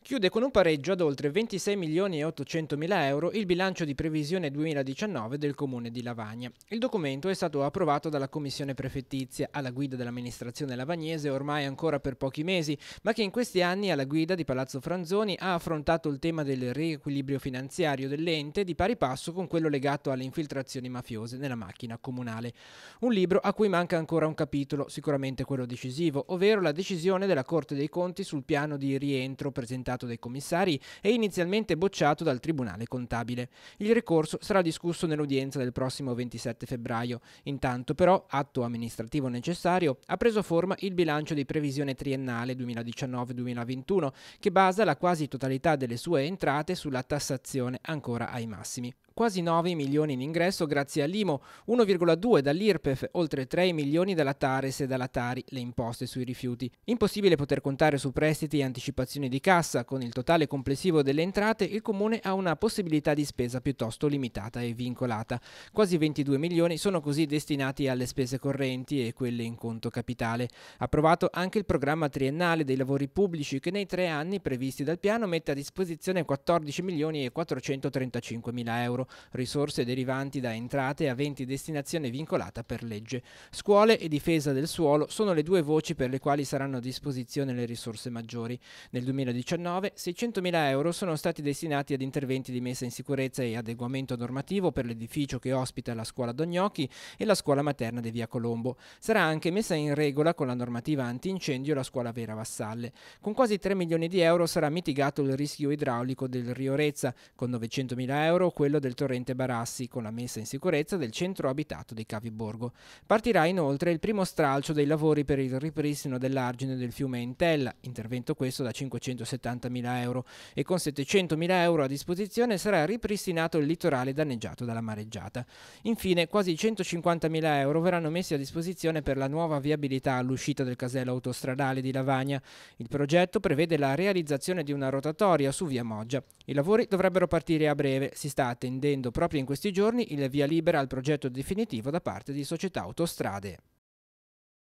Chiude con un pareggio ad oltre 26 milioni e 800 mila euro il bilancio di previsione 2019 del comune di Lavagna. Il documento è stato approvato dalla commissione prefettizia alla guida dell'amministrazione lavagnese ormai ancora per pochi mesi, ma che in questi anni alla guida di Palazzo Franzoni ha affrontato il tema del riequilibrio finanziario dell'ente di pari passo con quello legato alle infiltrazioni mafiose nella macchina comunale. Un libro a cui manca ancora un capitolo, sicuramente quello decisivo, ovvero la decisione della Corte dei Conti sul piano di rientro presentato dai commissari e inizialmente bocciato dal Tribunale Contabile. Il ricorso sarà discusso nell'udienza del prossimo 27 febbraio. Intanto però, atto amministrativo necessario, ha preso forma il bilancio di previsione triennale 2019-2021 che basa la quasi totalità delle sue entrate sulla tassazione ancora ai massimi. Quasi 9 milioni in ingresso grazie all'IMO, 1,2 dall'IRPEF, oltre 3 milioni dalla Tares e dalla Tari, le imposte sui rifiuti. Impossibile poter contare su prestiti e anticipazioni di cassa. Con il totale complessivo delle entrate, il Comune ha una possibilità di spesa piuttosto limitata e vincolata. Quasi 22 milioni sono così destinati alle spese correnti e quelle in conto capitale. Approvato anche il programma triennale dei lavori pubblici che nei 3 anni previsti dal piano mette a disposizione 14 milioni e 435 mila euro. Risorse derivanti da entrate aventi destinazione vincolata per legge. Scuole e difesa del suolo sono le due voci per le quali saranno a disposizione le risorse maggiori. Nel 2019 600.000 euro sono stati destinati ad interventi di messa in sicurezza e adeguamento normativo per l'edificio che ospita la scuola Dognocchi e la scuola materna di Via Colombo. Sarà anche messa in regola con la normativa antincendio la scuola Vera Vassalle. Con quasi 3 milioni di euro sarà mitigato il rischio idraulico del Rio Rezza, con 900.000 euro quello del torrente Barassi, con la messa in sicurezza del centro abitato di Cavi Borgo. Partirà inoltre il primo stralcio dei lavori per il ripristino dell'argine del fiume Entella, intervento questo da 570.000 euro, e con 700.000 euro a disposizione sarà ripristinato il litorale danneggiato dalla mareggiata. Infine, quasi 150.000 euro verranno messi a disposizione per la nuova viabilità all'uscita del casello autostradale di Lavagna. Il progetto prevede la realizzazione di una rotatoria su via Moggia. I lavori dovrebbero partire a breve, si sta attendendo proprio in questi giorni il via libera al progetto definitivo da parte di Società Autostrade.